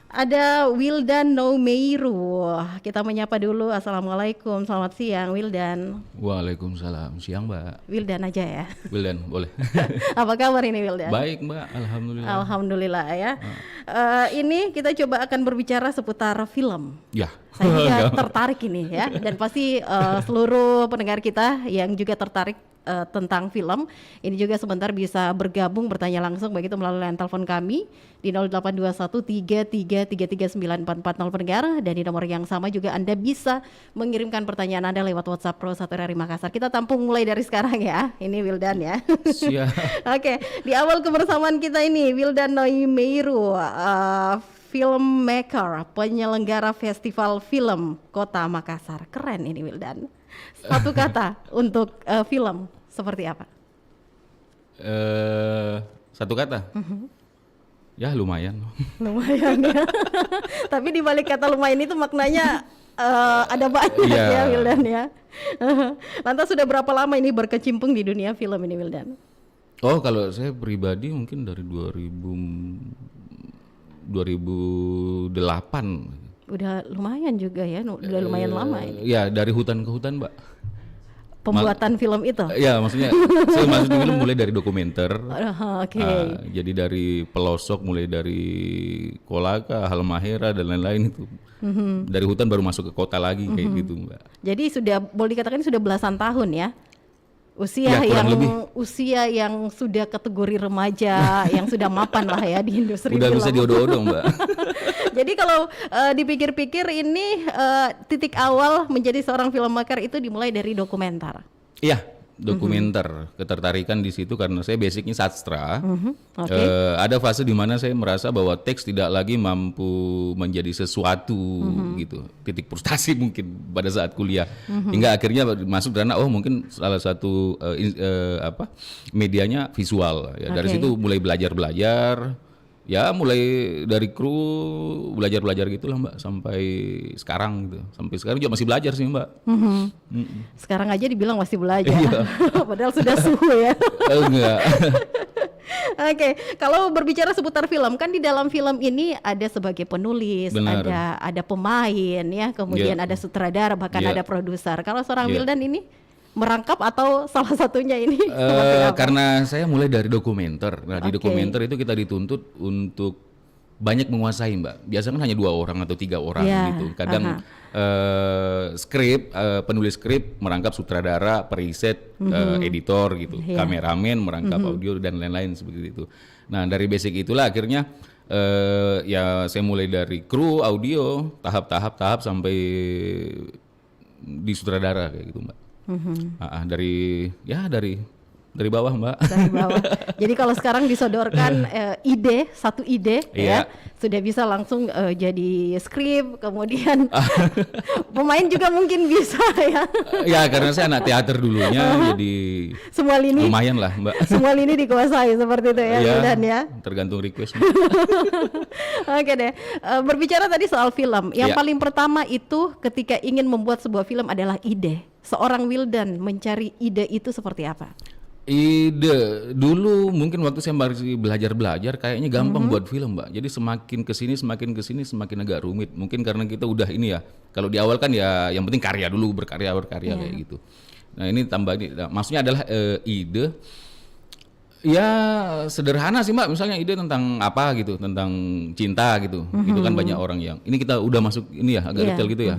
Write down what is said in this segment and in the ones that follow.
Ada Wildan Noumeiru. Kita menyapa dulu. Assalamualaikum, selamat siang Wildan. Waalaikumsalam, siang Mbak. Wildan aja ya. Wildan, boleh. Apa kabar ini Wildan? Baik Mbak, Alhamdulillah. Alhamdulillah ya. Ini kita coba akan berbicara seputar film. Ya. Saya juga tertarik ini ya, dan pasti seluruh pendengar kita yang juga tertarik tentang film ini juga sebentar bisa bergabung bertanya langsung begitu melalui line telepon kami di 082133333944 pendengar, dan di nomor yang sama juga Anda bisa mengirimkan pertanyaan Anda lewat WhatsApp Pro 1 RRI Makassar. Kita tampung mulai dari sekarang ya. Ini Wildan ya. Siap. Oke, di awal kebersamaan kita ini Wildan Noumeiru, filmmaker, penyelenggara Festival Film Kota Makassar. Keren ini Wildan. Satu kata untuk film seperti apa? Satu kata? Ya lumayan. Lumayan ya. Tapi di balik kata lumayan itu maknanya ada banyak ya Wildan ya. Lantas sudah berapa lama ini berkecimpung di dunia film ini Wildan? Oh, kalau saya pribadi mungkin dari 2008. Udah lumayan juga ya, udah lumayan lama ini. Ya, dari hutan ke hutan, Mbak. Pembuatan film itu? Ya, maksudnya saya masuk di film mulai dari dokumenter. Jadi dari pelosok, mulai dari Kolaka, Halmahera dan lain-lain itu. Dari hutan baru masuk ke kota lagi kayak gitu, Mbak. Jadi sudah boleh dikatakan sudah belasan tahun ya? Usia yang sudah kategori remaja, yang sudah mapan lah ya di industri udah film. Bisa diodong-odong, Mbak. Jadi kalau dipikir-pikir ini titik awal menjadi seorang filmmaker itu dimulai dari dokumenter. Iya, dokumenter. Ketertarikan di situ karena saya basicnya sastra. Ada fase di mana saya merasa bahwa teks tidak lagi mampu menjadi sesuatu gitu. Titik frustasi mungkin pada saat kuliah. Hingga akhirnya masuk karena mungkin salah satu medianya visual. Ya, dari situ mulai belajar. Ya mulai dari kru belajar gitulah Mbak sampai sekarang gitu. Sampai sekarang juga masih belajar sih Mbak. Sekarang aja dibilang masih belajar. Padahal sudah suhu ya. Enggak. Oke, kalau berbicara seputar film kan di dalam film ini ada sebagai penulis, ada pemain ya, kemudian ada sutradara, bahkan ada produser. Kalau seorang Wildan ini merangkap atau salah satunya ini karena saya mulai dari dokumenter. Nah, di dokumenter itu kita dituntut untuk banyak menguasai, Mbak. Biasanya kan hanya 2 orang atau 3 orang gitu. Kadang penulis skrip merangkap sutradara, periset, editor gitu, kameramen merangkap audio dan lain-lain seperti itu. Nah, dari basic itulah akhirnya ya saya mulai dari kru audio tahap sampai di sutradara kayak gitu, Mbak. Dari bawah Mbak. Dari bawah. Jadi kalau sekarang disodorkan satu ide ya sudah bisa langsung jadi skrip, kemudian pemain juga mungkin bisa ya. Ya karena saya anak teater dulunya jadi semua lini lumayan lah Mbak. Semua lini dikuasai seperti itu ya Wildan ya. Tergantung request. Oke deh. Berbicara tadi soal film, yang paling pertama itu ketika ingin membuat sebuah film adalah ide. Seorang Wildan mencari ide itu seperti apa? Ide dulu mungkin waktu saya masih belajar kayaknya gampang buat film Mbak. Jadi semakin kesini semakin agak rumit. Mungkin karena kita udah ini ya. Kalau di awal kan ya yang penting karya dulu, berkarya kayak gitu. Nah ini tambah ini. Nah, maksudnya adalah ide. Ya sederhana sih Mbak. Misalnya ide tentang apa gitu, tentang cinta gitu. Itu kan banyak orang yang. Ini kita udah masuk ini ya agak detail gitu ya.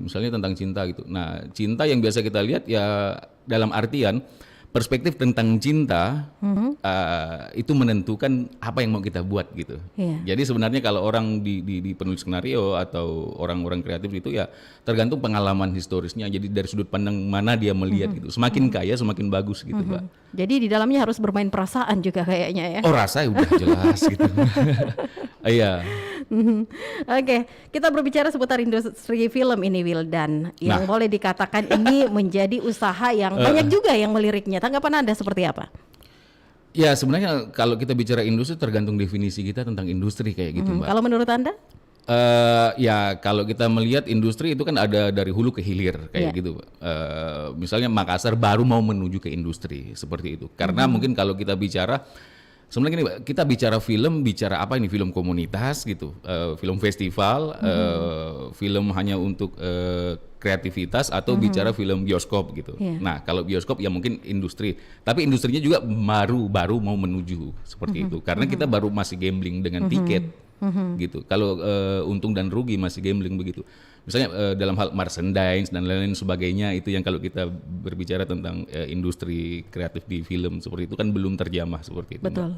Misalnya tentang cinta gitu. Nah, cinta yang biasa kita lihat ya dalam artian perspektif tentang cinta itu menentukan apa yang mau kita buat gitu. Jadi sebenarnya kalau orang di penulis skenario atau orang-orang kreatif itu ya tergantung pengalaman historisnya. Jadi dari sudut pandang mana dia melihat gitu. Semakin kaya semakin bagus gitu, Mbak. Jadi di dalamnya harus bermain perasaan juga kayaknya ya. Oh, rasa udah jelas gitu. Iya. Oke, kita berbicara seputar industri film ini Wildan, yang boleh dikatakan ini menjadi usaha yang banyak juga yang meliriknya. Tanggapan Anda seperti apa? Ya sebenarnya kalau kita bicara industri tergantung definisi kita tentang industri kayak gitu Mbak. Kalau menurut Anda? Ya kalau kita melihat industri itu kan ada dari hulu ke hilir kayak gitu. Misalnya Makassar baru mau menuju ke industri seperti itu. Karena mungkin kalau kita bicara Sebenarnya gini, Mbak, kita bicara film, bicara apa ini? Film komunitas gitu, film festival, film hanya untuk kreativitas atau bicara film bioskop gitu. Yeah. Nah, kalau bioskop ya mungkin industri, tapi industrinya juga baru mau menuju seperti itu. Karena kita baru masih gambling dengan tiket gitu. Kalau untung dan rugi masih gambling begitu. Misalnya dalam hal merchandise dan lain-lain sebagainya, itu yang kalau kita berbicara tentang industri kreatif di film seperti itu kan belum terjamah seperti itu. Betul.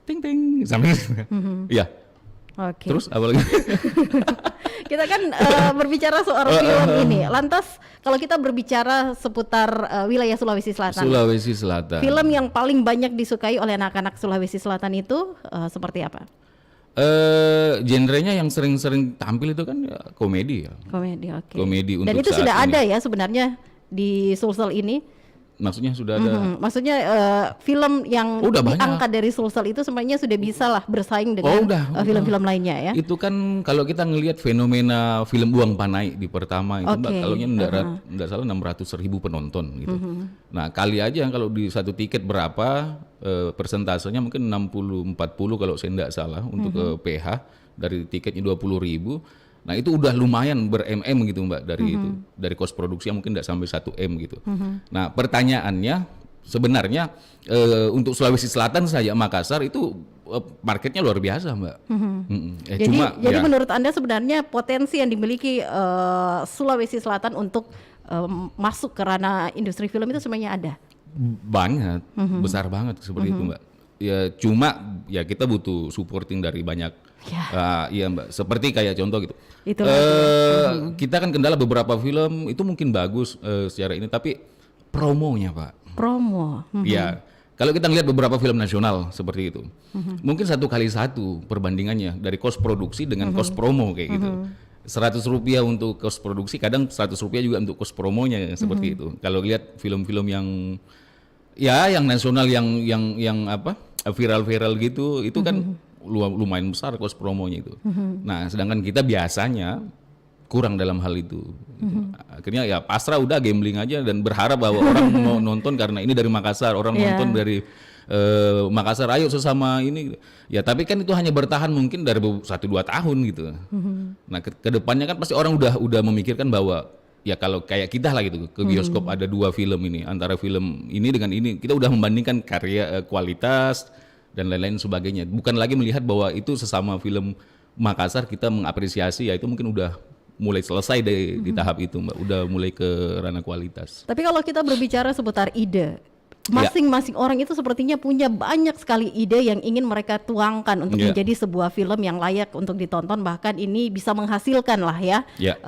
Ting ting sampai ya. Oke. Terus apa lagi? Kita kan berbicara soal film ini. Lantas kalau kita berbicara seputar wilayah Sulawesi Selatan. Sulawesi Selatan. Film yang paling banyak disukai oleh anak-anak Sulawesi Selatan itu seperti apa? Genrenya yang sering-sering tampil itu kan ya, komedi ya. Komedi, oke. Komedi untuk Dan itu saat sudah ini. ada ya sebenarnya di Sulsel ini. Maksudnya sudah ada. Maksudnya film yang Udah banyak. diangkat dari Sulsel itu sebenarnya sudah bisa lah bersaing dengan Udah. film-film lainnya ya. Itu kan kalau kita ngelihat fenomena film Uang Panai di pertama itu Mbak, Oke. kalau nggak salah 600.000 penonton gitu. Nah, kali aja kalau di satu tiket berapa persentasenya mungkin 60-40 kalau saya nggak salah untuk PH dari tiketnya 20.000. Nah, itu udah lumayan ber-MM gitu Mbak dari itu. Dari kos produksi mungkin nggak sampai 1 M gitu. Nah, pertanyaannya sebenarnya untuk Sulawesi Selatan saja Makassar itu marketnya luar biasa Mbak. Jadi menurut Anda sebenarnya potensi yang dimiliki Sulawesi Selatan untuk masuk ke ranah industri film itu sebenarnya ada. Banget, besar banget seperti itu Mbak. Ya cuma ya kita butuh supporting dari banyak. Iya Mbak, seperti kayak contoh gitu. Kita kan kendala beberapa film itu mungkin bagus secara ini, tapi promonya Pak. Promo. Ya, kalau kita lihat beberapa film nasional seperti itu, mungkin 1 kali 1 perbandingannya dari kos produksi dengan kos promo kayak gitu. Rp100 untuk kos produksi, kadang Rp100 juga untuk kos promonya seperti itu. Kalau lihat film-film yang nasional yang apa viral-viral gitu, itu kan lumayan besar kos promonya itu. Nah, sedangkan kita biasanya kurang dalam hal itu. Akhirnya ya pasrah udah gambling aja dan berharap bahwa orang mau nonton karena ini dari Makassar, orang nonton dari Makassar, ayo sesama ini. Ya tapi kan itu hanya bertahan mungkin dari 1-2 tahun gitu. Nah ke depannya kan pasti orang udah memikirkan bahwa ya kalau kayak kita lah gitu ke bioskop ada 2 film ini, antara film ini dengan ini kita udah membandingkan karya kualitas dan lain-lain sebagainya. Bukan lagi melihat bahwa itu sesama film Makassar kita mengapresiasi, ya itu mungkin udah mulai selesai di tahap itu Mbak, udah mulai ke ranah kualitas. Tapi kalau kita berbicara seputar ide, masing-masing orang itu sepertinya punya banyak sekali ide yang ingin mereka tuangkan untuk menjadi sebuah film yang layak untuk ditonton, bahkan ini bisa menghasilkan lah ya,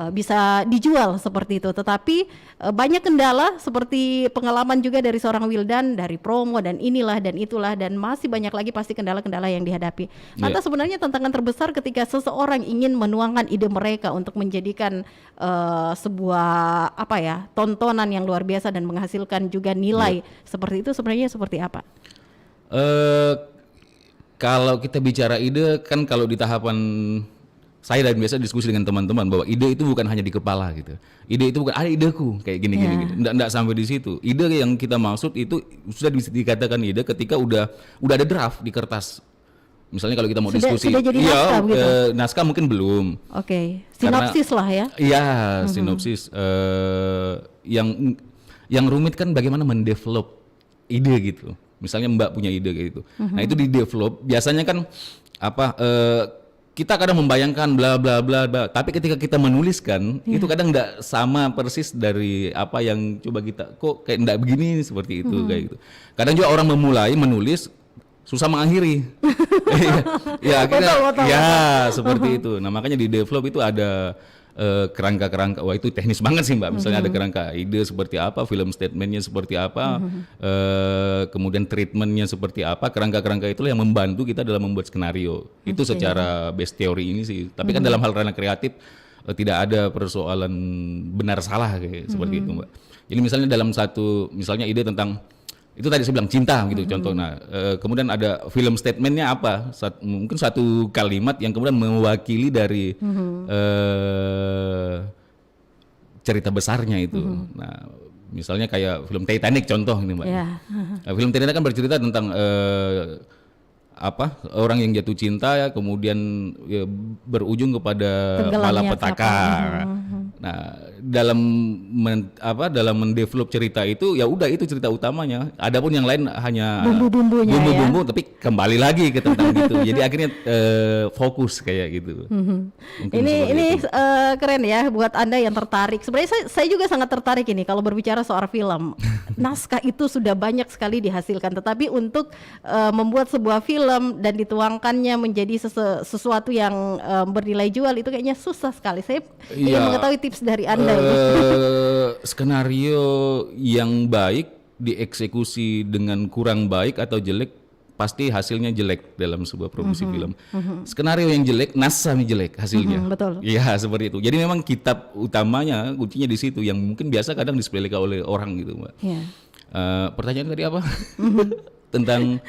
bisa dijual seperti itu. Tetapi banyak kendala seperti pengalaman juga dari seorang Wildan, dari promo dan inilah dan itulah, dan masih banyak lagi pasti kendala-kendala yang dihadapi. Lantas sebenarnya tantangan terbesar ketika seseorang ingin menuangkan ide mereka untuk menjadikan sebuah tontonan yang luar biasa dan menghasilkan juga nilai seperti itu, sebenarnya seperti apa? Kalau kita bicara ide kan, kalau di tahapan saya dan biasa diskusi dengan teman-teman bahwa ide itu bukan hanya di kepala gitu. Ide itu bukan ideku kayak gini. Nggak sampai di situ. Ide yang kita maksud itu sudah dikatakan ide ketika udah ada draft di kertas. Misalnya kalau kita mau diskusi, sudah jadi naskah begitu? Naskah mungkin belum. Oke, sinopsis lah ya. Iya, sinopsis. Yang rumit kan bagaimana mendevelop ide gitu. Misalnya Mbak punya ide kayak gitu. Nah itu di develop biasanya kan kita kadang membayangkan bla bla bla bla, tapi ketika kita menuliskan itu kadang enggak sama persis dari apa yang coba kita, kok kayak enggak begini seperti itu kayak gitu. Kadang juga orang memulai menulis susah mengakhiri. Ya akhirnya betul. Seperti itu. Nah makanya di develop itu ada kerangka-kerangka. Wah itu teknis banget sih Mbak. Misalnya ada kerangka ide seperti apa, film statementnya seperti apa, kemudian treatmentnya seperti apa. Kerangka-kerangka itulah yang membantu kita dalam membuat skenario. Itu secara base teori ini sih. Tapi kan dalam hal ranah kreatif tidak ada persoalan benar salah kayak seperti itu Mbak. Jadi misalnya dalam misalnya ide tentang itu tadi saya bilang cinta gitu contoh. Nah, kemudian ada film statementnya apa? Mungkin satu kalimat yang kemudian mewakili dari cerita besarnya itu. Nah, Misalnya kayak film Titanic contoh ini Mbak. Ya. Film Titanic kan bercerita tentang orang yang jatuh cinta ya kemudian ya, berujung kepada Tenggelamnya malapetaka. kapal. Nah, dalam dalam mendevelop cerita itu ya udah itu cerita utamanya. Adapun yang lain hanya Bumbu-bumbunya bumbu-bumbu tapi kembali lagi ke tentang gitu. Jadi akhirnya fokus kayak gitu. Mungkin Ini seperti itu. keren ya buat Anda yang tertarik. Sebenarnya saya juga sangat tertarik ini kalau berbicara soal film. Naskah itu sudah banyak sekali dihasilkan, tetapi untuk membuat sebuah film dan dituangkannya menjadi sesuatu yang bernilai jual itu kayaknya susah sekali. Saya ingin Iya. mengetahui tips dari Anda ini. Skenario yang baik dieksekusi dengan kurang baik atau jelek pasti hasilnya jelek dalam sebuah produksi film. Skenario yang jelek, naskahnya jelek hasilnya. Betul. Iya seperti itu. Jadi memang kitab utamanya kuncinya di situ yang mungkin biasa kadang disepelekan oleh orang gitu, Mbak. Ya. Pertanyaan tadi apa? Tentang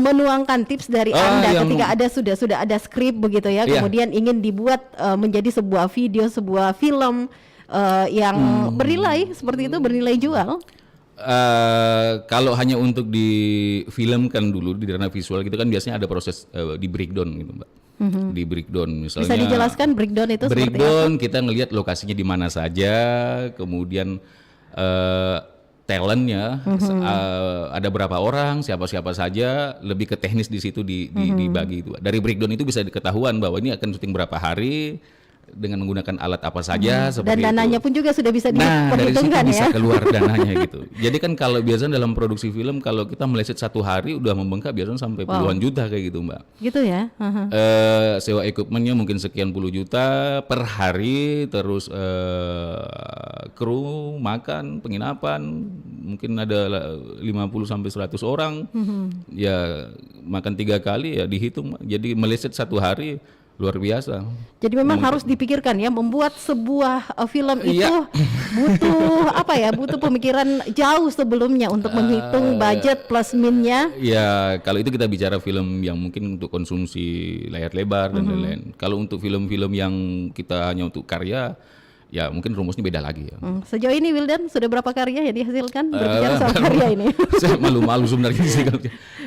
menuangkan tips dari Anda yang- ketika ada sudah ada skrip begitu ya, Iya. kemudian ingin dibuat menjadi sebuah video, sebuah film yang bernilai seperti itu, bernilai jual. Kalau hanya untuk difilmkan dulu di ranah visual gitu kan biasanya ada proses di breakdown gitu, Mbak. Di breakdown misalnya. Bisa dijelaskan breakdown itu seperti apa? Breakdown kita ngelihat lokasinya di mana saja, kemudian talentnya ada berapa orang, siapa-siapa saja, lebih ke teknis di situ dibagi itu. Dari breakdown itu bisa diketahuan bahwa ini akan syuting berapa hari dengan menggunakan alat apa saja Dan seperti itu. dananya pun juga sudah bisa Nah, dari situ diperhitungkan bisa ya. keluar dananya gitu. Jadi kan kalau biasanya dalam produksi film kalau kita meleset satu hari udah membengkak biasanya sampai puluhan juta kayak gitu, Mbak. Gitu ya. Sewa equipmentnya mungkin sekian puluh juta per hari, terus kru, makan, penginapan, mungkin ada 50 sampai 100 orang. Ya makan 3 kali ya dihitung. Jadi meleset satu hari luar biasa. Jadi memang harus dipikirkan ya, membuat sebuah film itu Iya. butuh apa ya, butuh pemikiran jauh sebelumnya untuk menghitung budget plus minnya. Ya, kalau itu kita bicara film yang mungkin untuk konsumsi layar lebar dan lain-lain. Kalau untuk film-film yang kita hanya untuk karya, ya mungkin rumusnya beda lagi ya. Sejauh ini Wildan sudah berapa karya yang dihasilkan berbicara soal karya ini? Saya malu-malu sebenarnya sih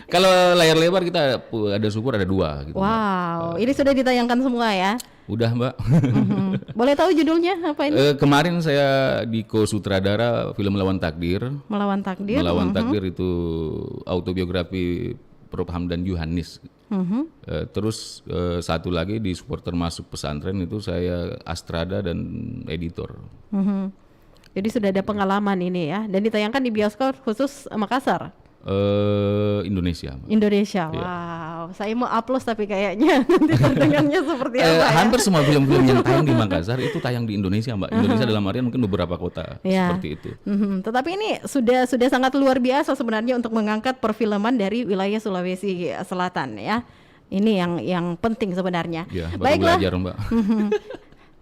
kalau layar lebar kita ada syukur ada 2 gitu. Wow, ini sudah ditayangkan semua ya. Udah, Mbak. Boleh tahu judulnya apa ini? Kemarin saya di co-sutradara film Melawan Takdir. Melawan Takdir. Melawan Takdir itu autobiografi Prof. Hamdan Yohanis. Terus satu lagi di supporter masuk pesantren itu saya Astrada dan editor. Jadi sudah ada pengalaman ini ya, dan ditayangkan di bioskop khusus Makassar, Indonesia. Mbak. Indonesia. Wow, saya mau upload tapi kayaknya nanti terdengarnya seperti apa ya? Hampir semua film-film yang tayang di Makassar itu tayang di Indonesia, Mbak. Indonesia dalam artian mungkin beberapa kota Ya. seperti itu. Tetapi ini sudah sangat luar biasa sebenarnya untuk mengangkat perfilman dari wilayah Sulawesi Selatan ya. Ini yang penting sebenarnya. Ya, baru Baiklah, belajar, Mbak.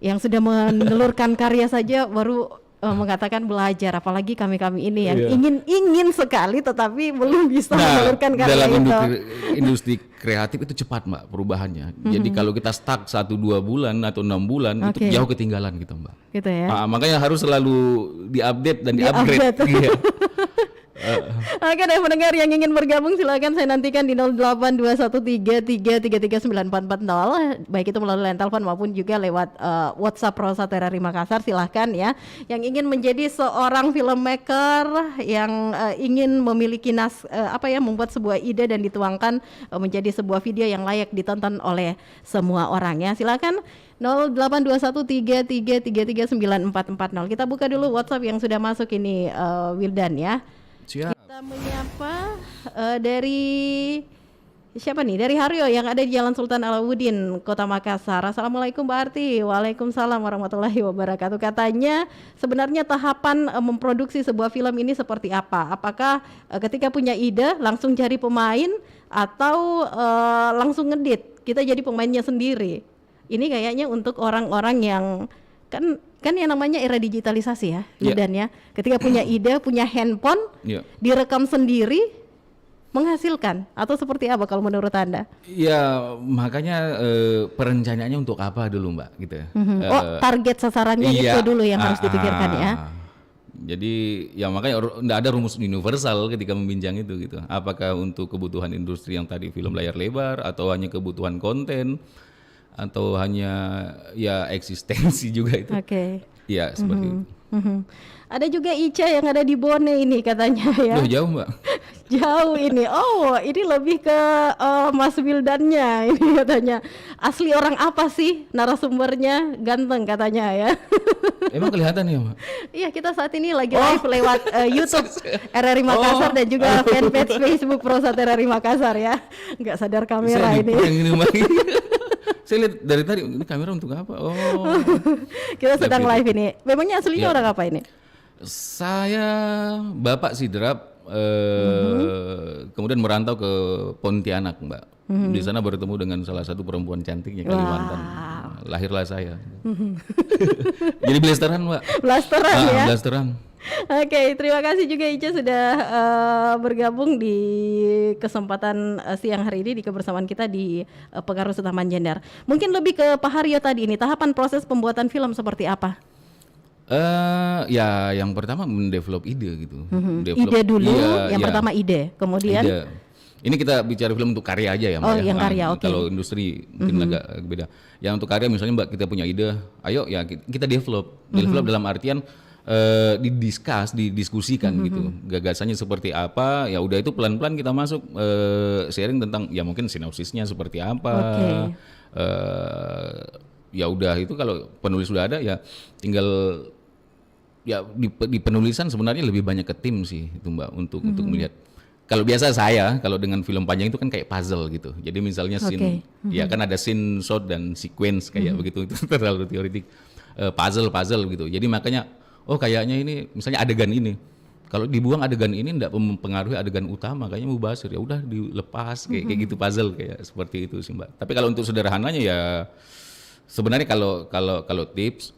yang sudah menelurkan karya saja baru mengatakan belajar, apalagi kami ini yang ingin sekali tetapi belum bisa menelurkan karya dalam itu. industri kreatif itu cepat, Mbak, perubahannya. Jadi kalau kita stuck 1-2 bulan atau 6 bulan itu Oke. jauh ketinggalan gitu, Mbak. Gitu ya. Makanya harus selalu diupdate dan diupgrade. Di-upgrade. Iya. Oke deh, pendengar yang ingin bergabung silakan saya nantikan di 082133339440, baik itu melalui line telepon maupun juga lewat WhatsApp Rosa Terari Makassar. Silahkan ya, yang ingin menjadi seorang filmmaker yang ingin memiliki membuat sebuah ide dan dituangkan menjadi sebuah video yang layak ditonton oleh semua orang ya. Silakan 082133339440. Kita buka dulu WhatsApp yang sudah masuk ini, Wildan ya. Siap. Kita menyapa dari siapa nih? Dari Haryo yang ada di Jalan Sultan Alauddin, Kota Makassar. Assalamualaikum Mbak Arti. Waalaikumsalam warahmatullahi wabarakatuh. Katanya sebenarnya tahapan memproduksi sebuah film ini seperti apa? Apakah ketika punya ide langsung cari pemain atau langsung ngedit? Kita jadi pemainnya sendiri. Ini kayaknya untuk orang-orang yang kan yang namanya era digitalisasi ya, dan ya. Ketika punya ide, punya handphone, direkam sendiri, menghasilkan atau seperti apa kalau menurut Anda? Ya makanya perencanaannya untuk apa dulu, Mbak, gitu ya. Target sasarannya itu dulu yang harus dipikirkan ya. Jadi ya makanya nggak ada rumus universal ketika membinjang itu gitu. Apakah untuk kebutuhan industri yang tadi film layar lebar, atau hanya kebutuhan konten, atau hanya ya eksistensi juga itu. Oke. Ya seperti itu. Ada juga Ica yang ada di Bone ini katanya ya. Loh, jauh Mbak. Jauh ini. Oh, ini lebih ke Mas Wildannya ini katanya. Asli orang apa sih narasumbernya? Ganteng katanya ya. Emang kelihatan ya Mbak? Iya, kita saat ini lagi live lewat YouTube RRI Makassar dan juga fanpage Facebook Prosat RRI Makassar ya. Nggak sadar kamera Saya ini. yang ini Mbak. Saya lihat dari tadi, ini kamera untuk apa? Oh. Kita sedang live ini. Memangnya aslinya Ya. orang apa ini? Saya Bapak Sidrap, kemudian merantau ke Pontianak Mbak. Di sana bertemu dengan salah satu perempuan cantiknya Kalimantan. Lahirlah saya. Jadi blasteran Mbak. Blasteran ya. Blasteran. Oke, terima kasih juga Ica sudah bergabung di kesempatan siang hari ini di kebersamaan kita di Pengaruh Taman Jendar. Mungkin lebih ke Pak Haryo tadi ini, tahapan proses pembuatan film seperti apa? Ya yang pertama mendevelop ide gitu. Ide dulu, yang pertama ide, kemudian ide. Ini kita bicara film untuk karya aja ya Mbak. Oh, yang karya, oke. Kalau industri mungkin agak beda. Yang untuk karya misalnya Mbak, kita punya ide, ayo ya kita develop. Develop dalam artian didiskusikan gitu. Gagasannya seperti apa, ya udah itu pelan-pelan kita masuk sharing tentang ya mungkin sinopsisnya seperti apa. Ya udah itu kalau penulis sudah ada ya tinggal ya di penulisan sebenarnya lebih banyak ke tim sih itu Mbak untuk melihat. Kalau biasa saya kalau dengan film panjang itu kan kayak puzzle gitu. Jadi misalnya scene ya kan ada scene, shot dan sequence kayak begitu, itu terlalu teoretik. Puzzle gitu. Jadi makanya oh kayaknya ini misalnya adegan ini. Kalau dibuang adegan ini enggak mempengaruhi adegan utama, kayaknya mubazir, ya udah dilepas kayak gitu, puzzle kayak seperti itu sih Mbak. Tapi kalau untuk sederhananya ya sebenarnya kalau tips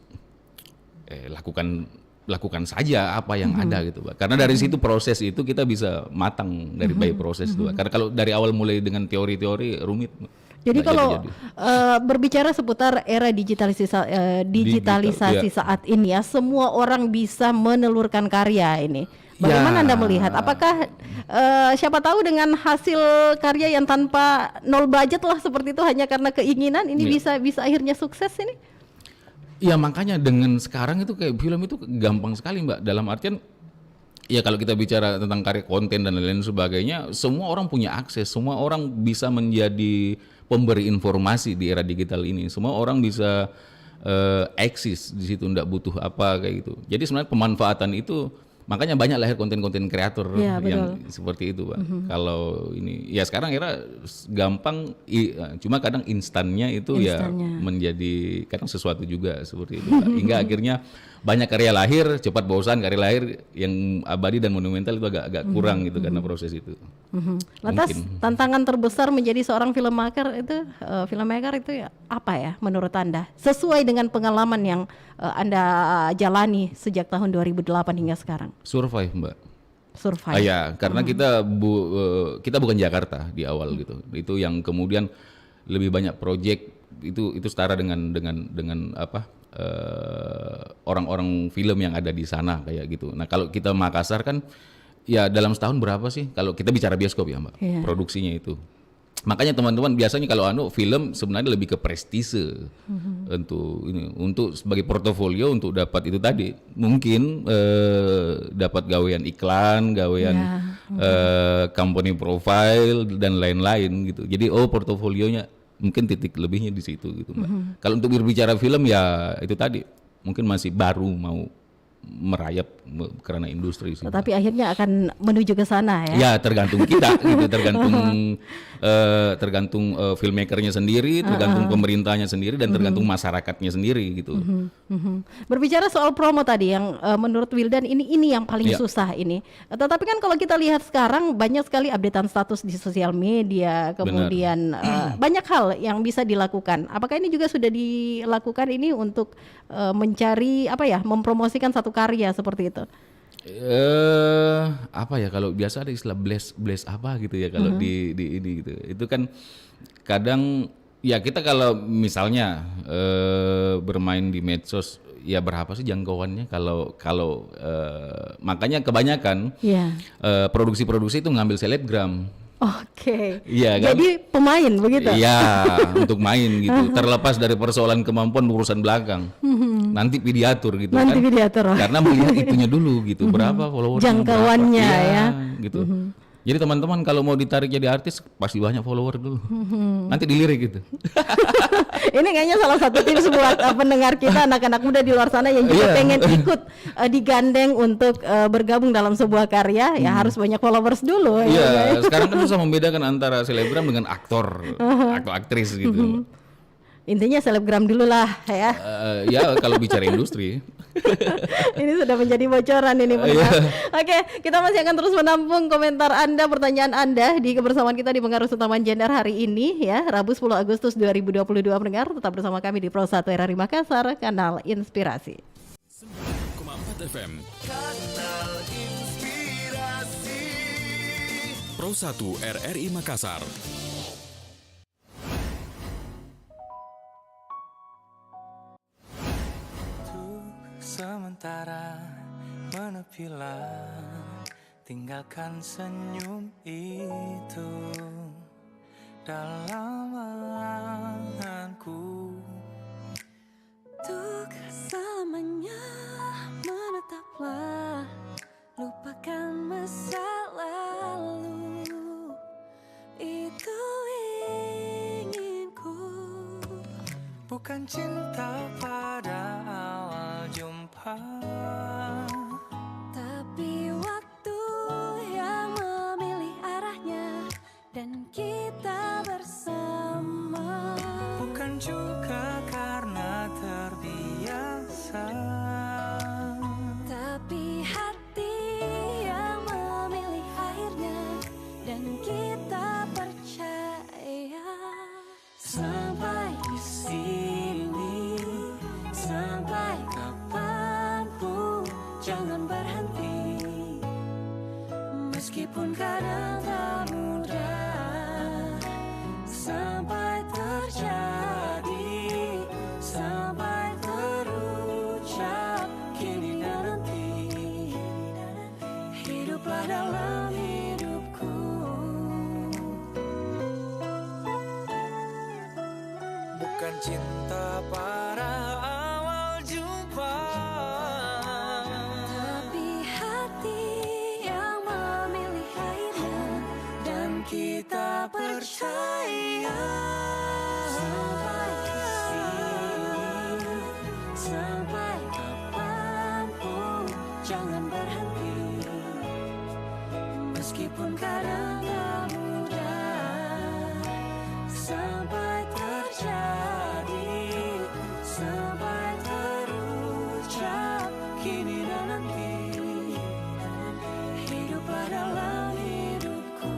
lakukan saja apa yang ada gitu Mbak. Karena dari situ proses itu kita bisa matang dari by proses itu. Karena kalau dari awal mulai dengan teori-teori rumit. Jadi kalau berbicara seputar era digitalisasi saat ini ya, semua orang bisa menelurkan karya ini. Bagaimana Anda melihat? Apakah siapa tahu dengan hasil karya yang tanpa nol budget lah seperti itu hanya karena keinginan ini bisa akhirnya sukses ini? Ya makanya dengan sekarang itu kayak film itu gampang sekali Mbak. Dalam artian ya kalau kita bicara tentang karya konten dan lain-lain sebagainya, semua orang punya akses, semua orang bisa menjadi pemberi informasi di era digital ini. Semua orang bisa eksis di situ, enggak butuh apa kayak gitu. Jadi sebenarnya pemanfaatan itu makanya banyak lahir konten-konten kreator yang seperti itu Pak. Kalau ini ya sekarang era gampang, cuma kadang instannya itu ya menjadi kadang sesuatu juga seperti itu Pak. Hingga akhirnya banyak karya lahir cepat bosan, karya lahir yang abadi dan monumental itu agak kurang gitu karena proses itu. Lantas tantangan terbesar menjadi seorang filmmaker itu ya, apa ya menurut Anda? Sesuai dengan pengalaman yang Anda jalani sejak tahun 2008 hingga sekarang. Survive Mbak. Survive. Ya, karena kita bukan Jakarta di awal gitu. Itu yang kemudian lebih banyak project itu setara dengan apa? Orang-orang film yang ada di sana kayak gitu. Nah, kalau kita Makassar kan ya dalam setahun berapa sih kalau kita bicara bioskop ya Mbak, produksinya itu. Makanya teman-teman biasanya kalau film sebenarnya lebih ke prestise untuk sebagai portofolio untuk dapat itu tadi mungkin dapat gawean iklan, gawean company profile dan lain-lain gitu. Jadi portofolionya mungkin titik lebihnya di situ gitu Mbak. Kalau untuk berbicara film ya itu tadi mungkin masih baru mau merayap karena industri sih. Tapi akhirnya akan menuju ke sana ya. Ya tergantung kita gitu, tergantung filmmakernya sendiri, tergantung pemerintahnya sendiri dan tergantung masyarakatnya sendiri gitu. Berbicara soal promo tadi yang menurut Wildan ini yang paling susah ini. Tetapi kan kalau kita lihat sekarang banyak sekali updatean status di sosial media, kemudian banyak hal yang bisa dilakukan. Apakah ini juga sudah dilakukan ini untuk mencari mempromosikan satu karya seperti itu? Apa ya kalau biasa ada istilah bless apa gitu ya kalau di ini gitu. Itu kan kadang ya kita kalau misalnya bermain di medsos ya berapa sih jangkauannya kalau makanya kebanyakan produksi-produksi itu ngambil selebgram. Oke. Iya kan? Jadi pemain begitu? Iya, untuk main gitu. Terlepas dari persoalan kemampuan urusan belakang. Nanti diatur gitu Nanti kan. diatur. Karena melihat itunya dulu gitu. Berapa followernya, jangkauannya ya. Gitu. Jadi teman-teman kalau mau ditarik jadi artis pasti banyak follower dulu. Nanti dilirik gitu. Ini kayaknya salah satu tips buat pendengar kita, anak-anak muda di luar sana yang juga pengen ikut digandeng untuk bergabung dalam sebuah karya, ya harus banyak followers dulu. Iya, sekarang kan susah membedakan antara selebgram dengan aktor atau aktris gitu. Intinya selebgram dulu lah ya. Ya kalau bicara industri. Ini sudah menjadi bocoran ini pendengar. Oke, kita masih akan terus menampung komentar Anda, pertanyaan Anda di kebersamaan kita di Pengaruh Utama Gender hari ini ya, Rabu 10 Agustus 2022 pendengar. Tetap bersama kami di Pro 1 RRI Makassar, kanal Inspirasi. 9,4 FM. Kanal Inspirasi. Pro 1 RRI Makassar. Sementara menepilah, tinggalkan senyum itu dalam anganku. Untuk selamanya menetaplah, lupakan masa lalu. Itu inginku. Bukan cinta pada awal jumpa, tapi waktu yang memilih arahnya dan kita bersama. bukan juga karena terbiasa, Tapi hati yang memilih akhirnya dan kita percaya. sampai di sini, sampai kapanpun jangan berhenti, meskipun kadang tak mudah, sampai terjadi, sampai terucap kini dan nanti, hiduplah dalam hidupku. Bukan cinta pada awal jumpa, Tapi hati yang memilih akhirnya dan kita percaya, sampai di sini, sampai kapanpun jangan berhenti, meskipun kadang tak mudah, sampai terjadi, sampai terucap kini dan nanti, hiduplah dalam hidupku.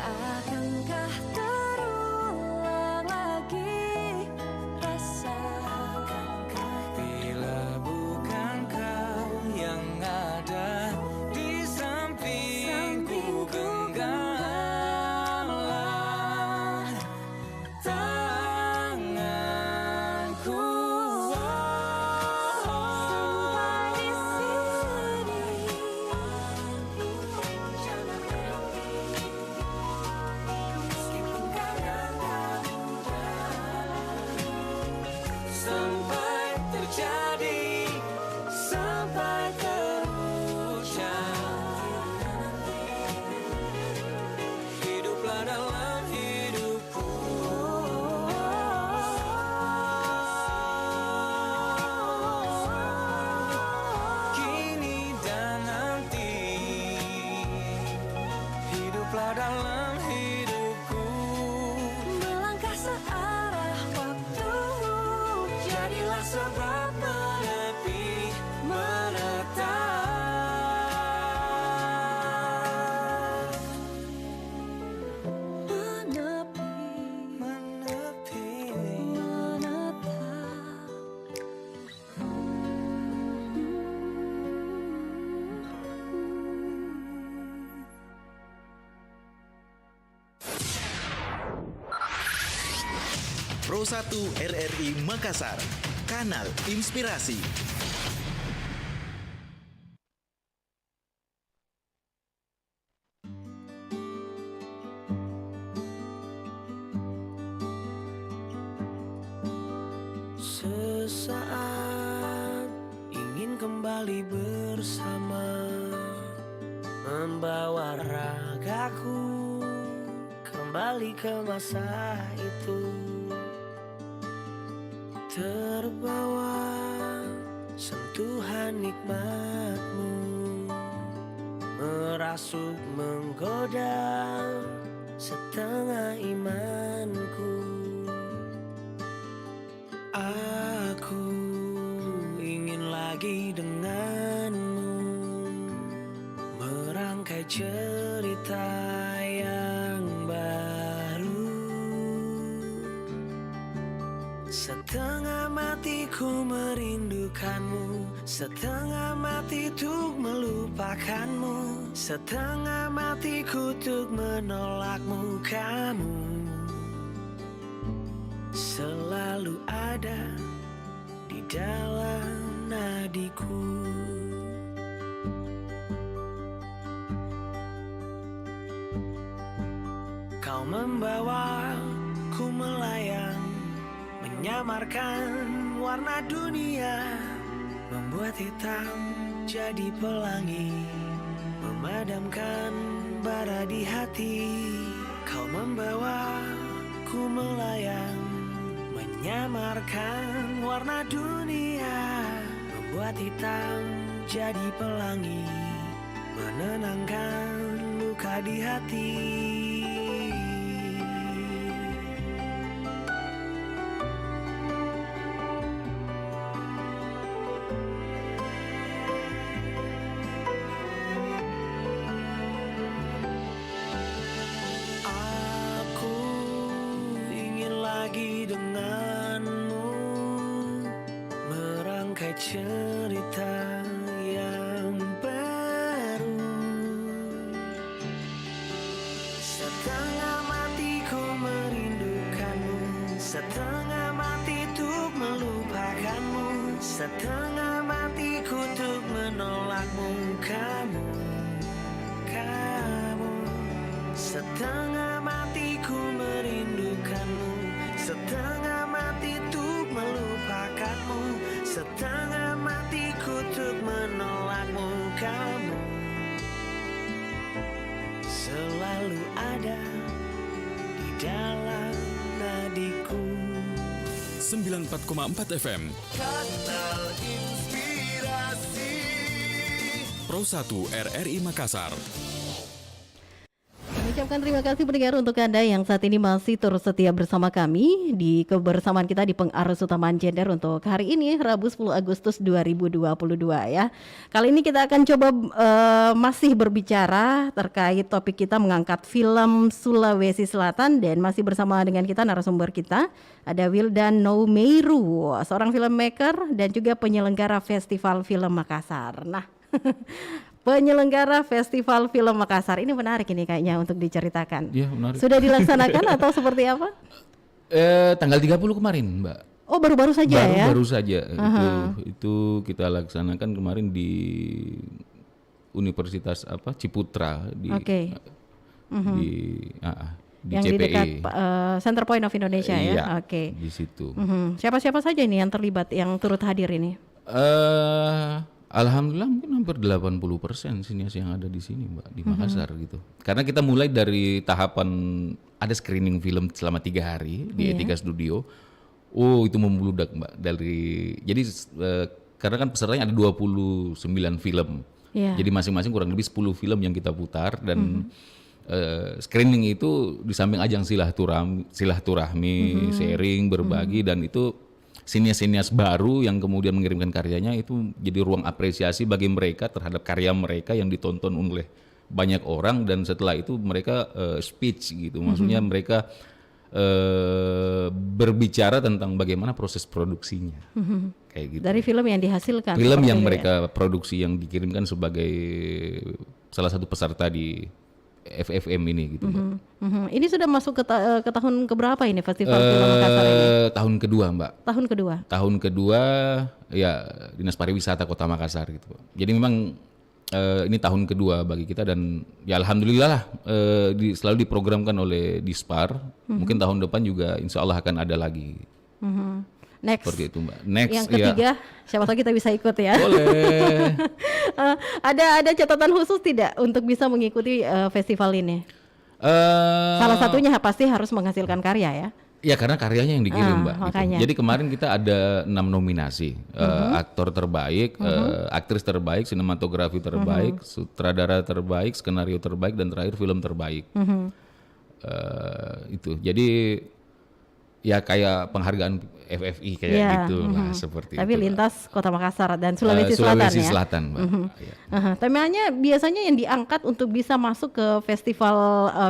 Akankah terulang lagi rasa? Bila bukan kau yang ada di sampingku, genggamlah tanganku. Sampai di sini, jangan berhenti, Meskipun kadang tak mudah, sampai terjadi, sampai terucap, hiduplah dalam hidupku. Kini dan nanti, hiduplah dalam hidupku. melangkah searah waktu, Jadilah sebab menepi, menetap, menepi, menepi. menetap. Pro 1 RRI Makassar, Kanal Inspirasi. Sesaat ingin kembali bersama, membawa ragaku kembali ke masa itu, terbawa sentuhan nikmatmu, merasuk menggoda setengah imanku. Aku ingin lagi denganmu, merangkai cerita yang baru. Setengah matiku merindukanmu, setengah mati untuk melupakanmu, setengah matiku untuk menolakmu. Kamu selalu ada di dalam nadiku. Kau membawaku melayang, menyamarkan warna dunia, membuat hitam jadi pelangi, memadamkan bara di hati. Kau membawaku melayang, menyamarkan warna dunia, membuat hitam jadi pelangi, menenangkan luka di hati. Aku ingin lagi denganmu, merangkai cerita yang baru. Setengah matiku merindukanmu, setengah mati untuk melupakanmu, setengah matiku untuk menolakmu. Kamu setengah matiku merindukanmu, setengah mati untuk melupakanmu, setengah matiku untuk menolakmu. Kamu selalu ada di dalam nadiku. 94,4 FM Kanal Inspirasi. Pro 1 RRI Makassar. Ucapkan terima kasih pendengar untuk Anda yang saat ini masih terus setia bersama kami di kebersamaan kita di Pengarus Utamaan Gender untuk hari ini Rabu 10 Agustus 2022 ya. Kali ini kita akan coba masih berbicara terkait topik kita mengangkat film Sulawesi Selatan dan masih bersama dengan kita narasumber kita ada Wildan Noumeiru, seorang filmmaker dan juga penyelenggara Festival Film Makassar. Nah, penyelenggara Festival Film Makassar ini menarik ini kayaknya untuk diceritakan. Iya, menarik. Sudah dilaksanakan atau seperti apa? Tanggal 30 kemarin, Mbak. Oh, baru-baru saja ya? Baru saja. Itu kita laksanakan kemarin di Universitas Ciputra di di yang CPE. di dekat Center Point of Indonesia ya. Iya, Oke. di situ. Siapa-siapa saja ini yang terlibat yang turut hadir ini? Alhamdulillah mungkin hampir 80% sinias yang ada di sini, Mbak, di Makassar gitu. Karena kita mulai dari tahapan ada screening film selama 3 hari di Etika Studio. Oh, itu membludak, Mbak. Jadi karena kan pesertanya ada 29 film. Yeah. Jadi masing-masing kurang lebih 10 film yang kita putar dan screening itu di samping ajang silaturahmi, sharing, berbagi dan itu sinias-sinias baru yang kemudian mengirimkan karyanya itu jadi ruang apresiasi bagi mereka terhadap karya mereka yang ditonton oleh banyak orang dan setelah itu mereka speech gitu, maksudnya mereka berbicara tentang bagaimana proses produksinya, kayak gitu. Dari film yang dihasilkan. Film yang itu mereka produksi yang dikirimkan sebagai salah satu peserta di FFM ini gitu Mbak. Ini sudah masuk ke tahun keberapa ini Festival Film Makassar ini? Tahun kedua Mbak. Tahun kedua. Tahun kedua ya Dinas Pariwisata Kota Makassar gitu Pak. Jadi memang ini tahun kedua bagi kita dan ya alhamdulillah lah selalu diprogramkan oleh Dispar. Mungkin tahun depan juga insya Allah akan ada lagi. Next. Seperti itu Mbak. Next Yang ketiga, siapa tahu kita bisa ikut ya. Boleh. Ada catatan khusus tidak untuk bisa mengikuti festival ini? Salah satunya pasti harus menghasilkan karya ya. Ya karena karyanya yang dikirim Mbak. Gitu. Makanya. Jadi kemarin kita ada 6 nominasi, aktor terbaik, aktris terbaik, sinematografi terbaik, sutradara terbaik, skenario terbaik, dan terakhir film terbaik. Itu. Jadi ya kayak penghargaan FFI kayak gitu lah seperti Tapi itu. lintas Kota Makassar dan Sulawesi Selatan Sulawesi ya. Selatan Mbak. Ya. Temanya biasanya yang diangkat untuk bisa masuk ke festival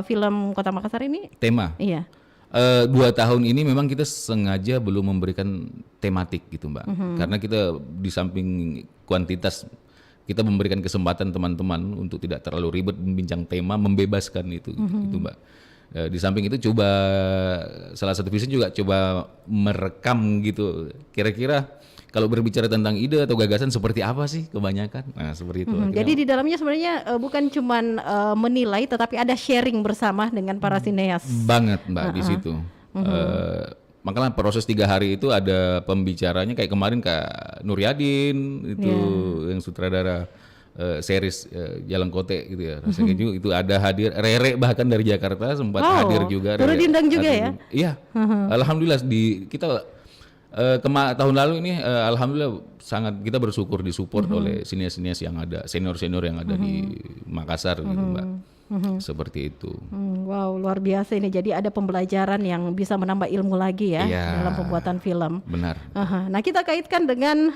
film Kota Makassar ini? Tema. Iya. 2 tahun ini memang kita sengaja belum memberikan tematik gitu Mbak. Karena kita di samping kuantitas kita memberikan kesempatan teman-teman untuk tidak terlalu ribet membincang tema, membebaskan itu gitu Mbak. Di samping itu coba salah satu visi juga coba merekam gitu. Kira-kira kalau berbicara tentang ide atau gagasan seperti apa sih kebanyakan? Nah, seperti itu. Jadi di dalamnya sebenarnya bukan cuman menilai tetapi ada sharing bersama dengan para sineas. Banget Mbak di situ. Makanya proses 3 hari itu ada pembicaranya kayak kemarin Kak Nur Yadin itu yang sutradara series Jalan Kote gitu ya. Rasanya juga itu ada hadir Rere bahkan dari Jakarta sempat hadir juga. Turut diundang juga hadir ya? Iya. Alhamdulillah kita tahun lalu ini alhamdulillah sangat kita bersyukur disupport oleh sinias-sinias yang ada, senior-senior yang ada di Makassar gitu Mbak. Seperti itu. Wow, luar biasa ini. Jadi ada pembelajaran yang bisa menambah ilmu lagi ya Iya. dalam pembuatan film. Benar. Nah, kita kaitkan dengan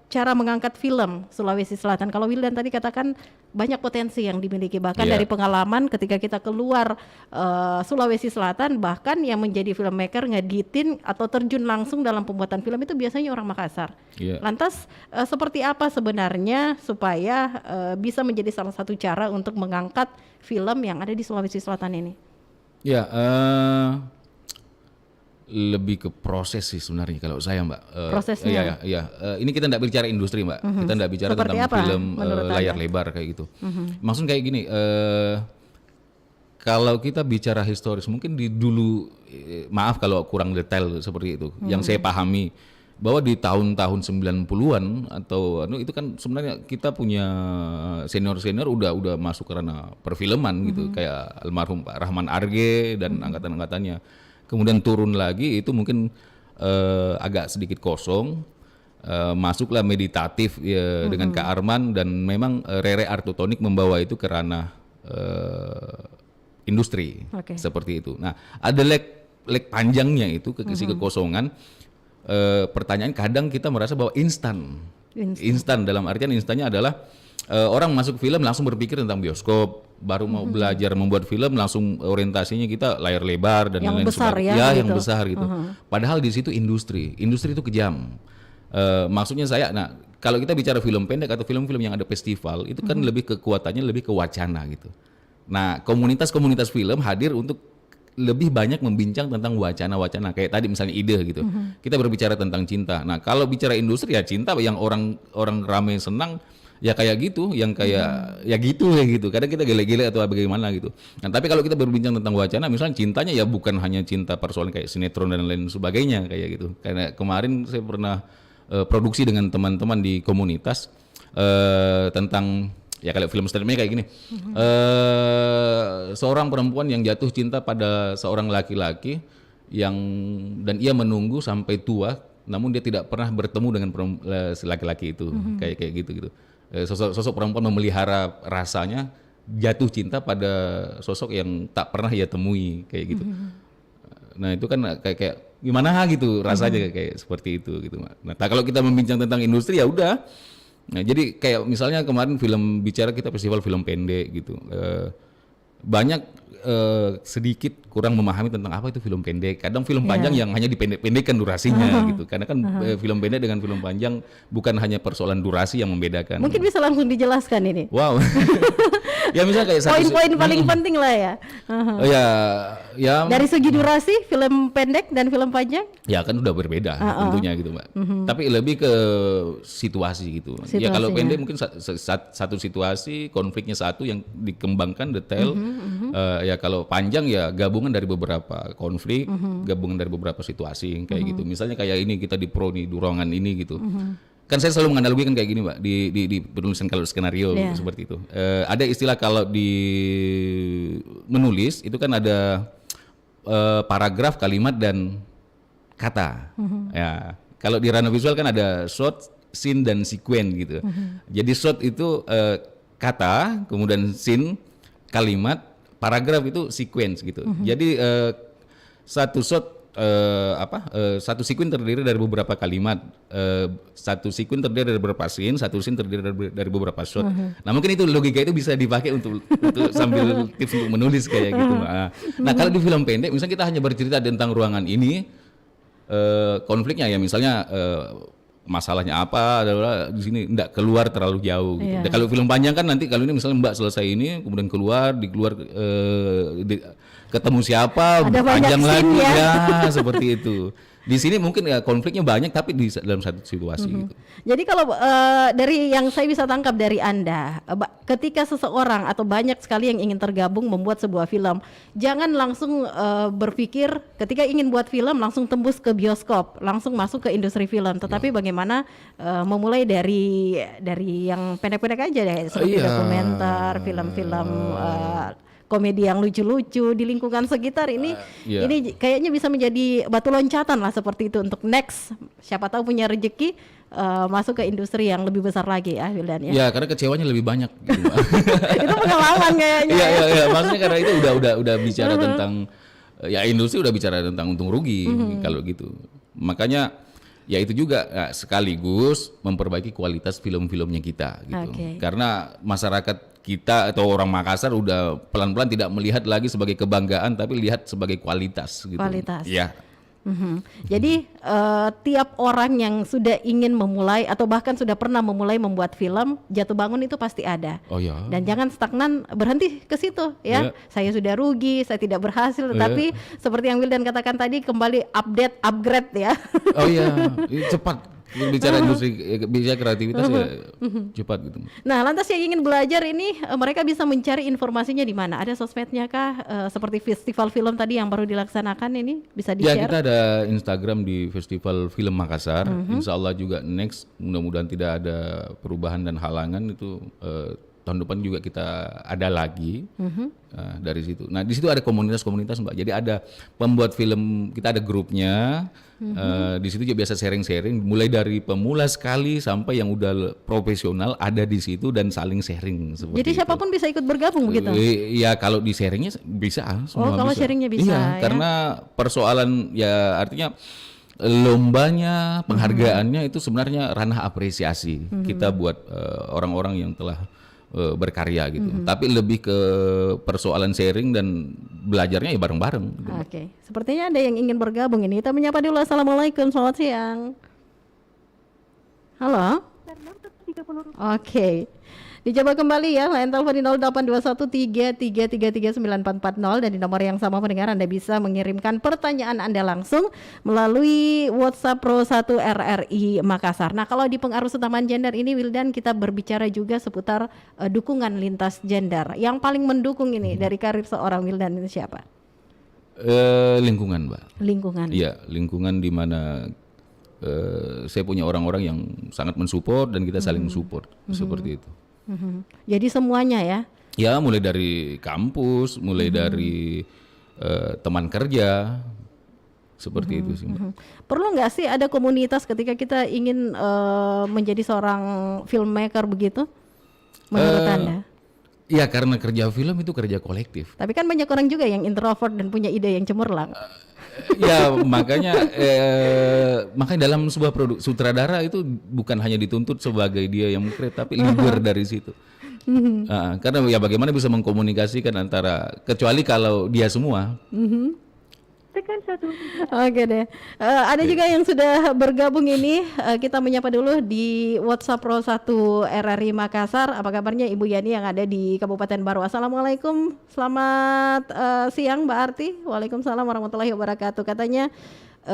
cara mengangkat film Sulawesi Selatan. Kalau Wildan tadi katakan banyak potensi yang dimiliki, bahkan Iya. dari pengalaman ketika kita keluar Sulawesi Selatan, bahkan yang menjadi filmmaker ngeditin atau terjun langsung dalam pembuatan film itu biasanya orang Makassar. Iya. Lantas seperti apa sebenarnya supaya bisa menjadi salah satu cara untuk mengangkat film yang ada di Sulawesi Selatan ini? Ya, lebih ke proses sih sebenarnya kalau saya Mbak. Prosesnya? Iya. Ini kita tidak bicara industri Mbak. Kita tidak bicara Seperti tentang apa film menurut layar Anda? lebar kayak gitu. Maksudnya kayak gini, kalau kita bicara historis mungkin di dulu, maaf kalau kurang detail seperti itu. Yang saya pahami bahwa di tahun-tahun 90-an atau itu kan sebenarnya kita punya senior-senior udah masuk ke ranah perfilman gitu, kayak almarhum Pak Rahman Arge dan angkatan-angkatannya. Kemudian turun lagi itu mungkin agak sedikit kosong, masuklah meditatif ya, dengan Kak Arman dan memang Rere Artotonik membawa itu ke ranah industri. Oke. Seperti itu. Nah, ada leg panjangnya itu si kekosongan. Pertanyaan kadang kita merasa bahwa instan dalam artian instannya adalah orang masuk film langsung berpikir tentang bioskop, baru mau belajar membuat film langsung orientasinya kita layar lebar dan Yang lain-lain besar sebagainya. ya, Yang gitu. besar gitu. Padahal di situ industri itu kejam. Maksudnya saya, nah kalau kita bicara film pendek atau film-film yang ada festival itu kan lebih kekuatannya lebih ke wacana gitu. Nah komunitas-komunitas film hadir untuk lebih banyak membincang tentang wacana-wacana kayak tadi misalnya ide gitu. Kita berbicara tentang cinta. Nah kalau bicara industri ya cinta yang orang rame senang ya kayak gitu, yang kayak ya gitu. Kadang kita gele-gele atau bagaimana gitu. Nah tapi kalau kita berbincang tentang wacana, misalnya cintanya ya bukan hanya cinta persoalan kayak sinetron dan lain sebagainya kayak gitu. Karena kemarin saya pernah produksi dengan teman-teman di komunitas tentang ya kalau film stand-up-nya kayak gini, seorang perempuan yang jatuh cinta pada seorang laki-laki dan ia menunggu sampai tua, namun dia tidak pernah bertemu dengan laki-laki itu, kayak gitu. Sosok perempuan memelihara rasanya jatuh cinta pada sosok yang tak pernah ia temui, kayak gitu. Nah itu kan kayak gimana gitu rasanya kayak seperti itu gitu. Nah kalau kita membincang tentang industri ya udah. Nah, jadi kayak misalnya kemarin film bicara kita festival film pendek gitu. Banyak sedikit kurang memahami tentang apa itu film pendek. Kadang film panjang yang hanya dipendek-pendekkan durasinya gitu. Karena kan film pendek dengan film panjang bukan hanya persoalan durasi yang membedakan. Mungkin bisa langsung dijelaskan ini. Wow. Ya misalnya kayak Poin-poin paling penting lah ya. Oh, ya Dari segi durasi film pendek dan film panjang? ya kan udah berbeda tentunya gitu Mbak. Tapi lebih ke situasi gitu. Ya kalau Situasinya. pendek mungkin satu situasi, konfliknya satu yang dikembangkan detail. Ya kalau panjang ya gabungan dari beberapa konflik, gabungan dari beberapa situasi kayak gitu. Misalnya kayak ini kita di pro nih durongan ini gitu. Kan saya selalu menganalogikan kayak gini Mbak di penulisan kalau skenario Yeah. seperti itu. Ada istilah kalau di menulis itu kan ada paragraf, kalimat dan kata. Ya, kalau di ranah visual kan ada shot, scene dan sequence gitu. Jadi shot itu kata, kemudian scene, kalimat, paragraf itu sequence gitu. Jadi satu shot satu sequence terdiri dari beberapa kalimat, satu sequence terdiri dari beberapa scene, satu scene terdiri dari beberapa shot. Nah mungkin itu logika itu bisa dipakai untuk sambil tips untuk menulis kayak gitu. Nah kalau di film pendek, misalnya kita hanya bercerita tentang ruangan ini, konfliknya ya misalnya masalahnya apa adalah di sini enggak keluar terlalu jauh gitu. Iya. Dan kalau film panjang kan nanti kalau ini misalnya Mbak selesai ini kemudian keluar ketemu siapa Ada banyak panjang scene lagi ya. ya seperti itu. Di sini mungkin ya konfliknya banyak tapi dalam satu situasi gitu. Jadi kalau dari yang saya bisa tangkap dari Anda, ketika seseorang atau banyak sekali yang ingin tergabung membuat sebuah film, jangan langsung berpikir ketika ingin buat film langsung tembus ke bioskop, langsung masuk ke industri film. Tetapi bagaimana memulai dari yang pendek-pendek aja deh, seperti Iya. dokumenter, film-film komedi yang lucu-lucu di lingkungan sekitar ini Iya. ini kayaknya bisa menjadi batu loncatan lah seperti itu untuk next, siapa tahu punya rezeki masuk ke industri yang lebih besar lagi ya Wildan ya. Ya karena kecewanya lebih banyak gitu, Mbak. Itu pengalaman kayaknya. Iya, maksudnya karena itu udah bicara tentang ya industri udah bicara tentang untung rugi kalau gitu. Makanya ya itu juga sekaligus memperbaiki kualitas film-filmnya kita gitu. Oke. Karena masyarakat kita atau orang Makassar udah pelan-pelan tidak melihat lagi sebagai kebanggaan tapi lihat sebagai kualitas gitu. Kualitas. Ya. Jadi tiap orang yang sudah ingin memulai atau bahkan sudah pernah memulai membuat film, jatuh bangun itu pasti ada. Oh ya. Dan jangan stagnan berhenti ke situ ya. Iya. Saya sudah rugi, saya tidak berhasil, tetapi seperti yang Wildan katakan tadi kembali upgrade ya. Oh iya, cepat. Bicara industri, bicara kreativitas ya cepat gitu. Nah, lantas yang ingin belajar ini mereka bisa mencari informasinya di mana? Ada sosmednya kah? Seperti festival film tadi yang baru dilaksanakan ini bisa Ya di-share? kita ada Instagram di Festival Film Makassar. Insya Allah juga next, mudah-mudahan tidak ada perubahan dan halangan itu tahun depan juga kita ada lagi dari situ. Nah di situ ada komunitas-komunitas Mbak. Jadi ada pembuat film, kita ada grupnya. Di situ juga biasa sharing-sharing. Mulai dari pemula sekali sampai yang udah profesional ada di situ dan saling sharing. Seperti Jadi itu. siapapun bisa ikut bergabung begitu? Ya kalau di sharingnya bisa. Semua kalau bisa. sharingnya bisa, Iya, ya. karena persoalan ya artinya lombanya, penghargaannya itu sebenarnya ranah apresiasi kita buat orang-orang yang telah berkarya gitu. Tapi lebih ke persoalan sharing dan belajarnya ya bareng-bareng. Gitu. Oke, sepertinya ada yang ingin bergabung ini. Kita menyapa dulu. Assalamualaikum, selamat siang. Halo. Oke. Dijawab kembali ya, line telepon di 082133333940 dan di nomor yang sama pendengar Anda bisa mengirimkan pertanyaan Anda langsung melalui WhatsApp Pro 1 RRI Makassar. Nah, kalau di pengaruh utamaan gender ini Wildan kita berbicara juga seputar dukungan lintas gender. Yang paling mendukung ini dari karir seorang Wildan ini siapa? Lingkungan, Mbak. Lingkungan. Iya, lingkungan di mana saya punya orang-orang yang sangat mensupport dan kita saling support seperti itu. Jadi semuanya ya. Ya, mulai dari kampus, mulai dari teman kerja, seperti itu sih, Mbak. Perlu nggak sih ada komunitas ketika kita ingin menjadi seorang filmmaker begitu? Menurut Anda? Ya, karena kerja film itu kerja kolektif. Tapi kan banyak orang juga yang introvert dan punya ide yang cemerlang. Ya, makanya dalam sebuah produk sutradara itu bukan hanya dituntut sebagai dia yang mengkreat, tapi leader dari situ. Karena ya bagaimana bisa mengkomunikasikan antara, kecuali kalau dia semua. tekan 1. Oke deh. Ada juga yang sudah bergabung ini. Kita menyapa dulu di WhatsApp Pro 1 RRI Makassar. Apa kabarnya Ibu Yani yang ada di Kabupaten Baru? Assalamualaikum. Selamat siang Mbak Arti. Waalaikumsalam warahmatullahi wabarakatuh. Katanya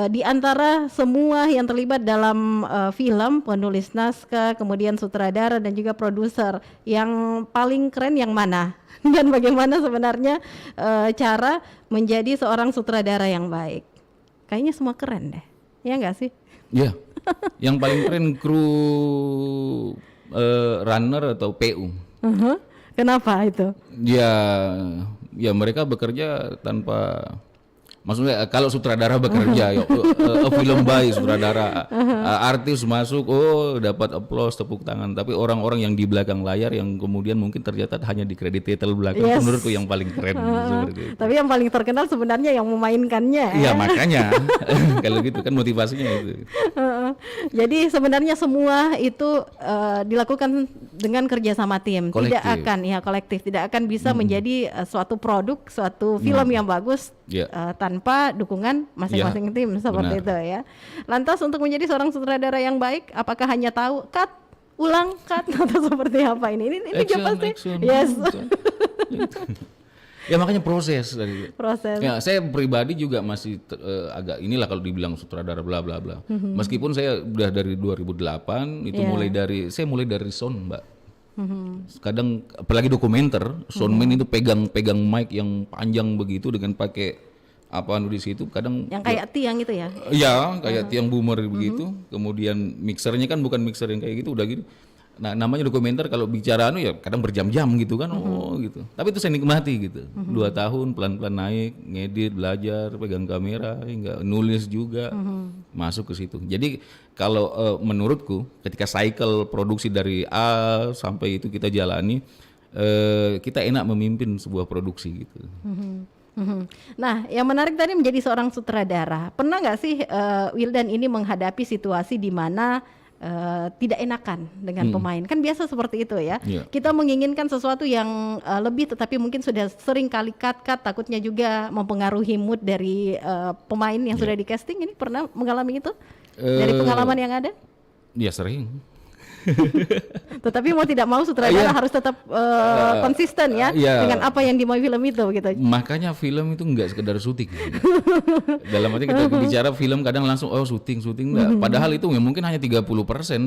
di antara semua yang terlibat dalam film, penulis naskah, kemudian sutradara dan juga produser, yang paling keren yang mana? Dan bagaimana sebenarnya cara menjadi seorang sutradara yang baik? Kayaknya semua keren deh, ya nggak sih? Iya. Yang paling keren kru runner atau PU. Kenapa itu? Ya mereka bekerja tanpa, maksudnya kalau sutradara bekerja, film baik sutradara, artis masuk, dapat aplaus, tepuk tangan. Tapi orang-orang yang di belakang layar yang kemudian mungkin tercatat hanya di kredit title belakang, Yes. menurutku yang paling keren. Seperti itu. Tapi yang paling terkenal sebenarnya yang memainkannya. Iya makanya kalau gitu kan motivasinya itu. Jadi sebenarnya semua itu dilakukan dengan kerjasama tim, Kolektif. tidak akan kolektif, tidak akan bisa menjadi suatu produk, suatu film yang bagus Ya. tanpa dukungan masing-masing tim seperti benar. itu ya. Lantas untuk menjadi seorang sutradara yang baik, apakah hanya tahu cut, ulang, cut atau seperti apa ini? Ini juga pasti. Action. Yes. Ya makanya proses tadi. Proses. Ya, saya pribadi juga masih agak inilah kalau dibilang sutradara bla bla bla. Meskipun saya udah dari 2008 itu saya mulai dari sound, Mbak. Kadang apalagi dokumenter, soundman itu pegang mic yang panjang begitu dengan pakai di situ kadang Yang kayak tiang itu ya. ya kayak tiang boomer begitu. Kemudian mixernya kan bukan mixer yang kayak gitu, udah gitu. Nah, namanya dokumenter kalau bicara ya kadang berjam-jam gitu kan. Gitu. Tapi itu saya nikmati gitu. 2 tahun pelan-pelan naik, ngedit, belajar, pegang kamera, hingga nulis juga. Masuk ke situ. Jadi kalau menurutku ketika cycle produksi dari A sampai itu kita jalani, kita enak memimpin sebuah produksi gitu. Nah, yang menarik tadi menjadi seorang sutradara. Pernah nggak sih Wildan ini menghadapi situasi di mana tidak enakan dengan pemain? Kan biasa seperti itu ya. Iya. Kita menginginkan sesuatu yang lebih, tetapi mungkin sudah sering kali cut, takutnya juga mempengaruhi mood dari pemain yang sudah di casting. Ini pernah mengalami itu dari pengalaman yang ada? Ya sering. Tetapi mau tidak mau sutradara harus tetap konsisten ya dengan apa yang dimau film itu gitu. Makanya film itu enggak sekedar syuting. Dalam arti kita bicara film kadang langsung syuting enggak. Padahal itu ya mungkin hanya 30%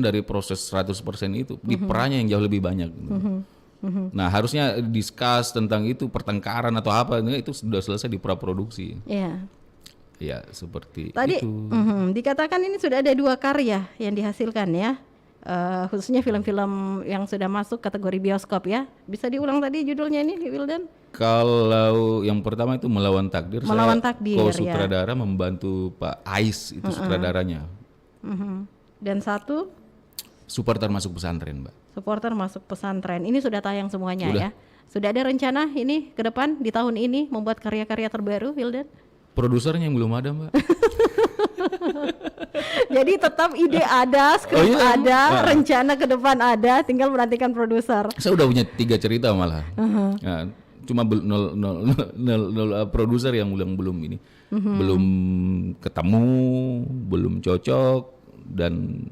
dari proses 100% itu. Di perannya yang jauh lebih banyak. Nah, harusnya discuss tentang itu, pertengkaran atau apa itu sudah selesai di praproduksi. Iya. Ya, seperti Tadi itu. dikatakan ini sudah ada 2 karya yang dihasilkan ya. Khususnya film-film yang sudah masuk kategori bioskop ya. Bisa diulang tadi judulnya ini Wildan? Kalau yang pertama itu Melawan Takdir, Melawan saya Takdir, sutradara membantu Pak Ais itu sutradaranya. Dan satu Supporter Masuk Pesantren, Mbak. supporter masuk pesantren. Ini sudah tayang semuanya Sudah. ya. Sudah ada rencana ini ke depan di tahun ini membuat karya-karya terbaru Wildan? Produsernya yang belum ada, Mbak. Jadi tetap ide ada, skrip ada, rencana ke depan ada, tinggal menantikan produser. Saya udah punya 3 cerita malah. Nah, cuma nol produser yang belum ini, belum ketemu, belum cocok dan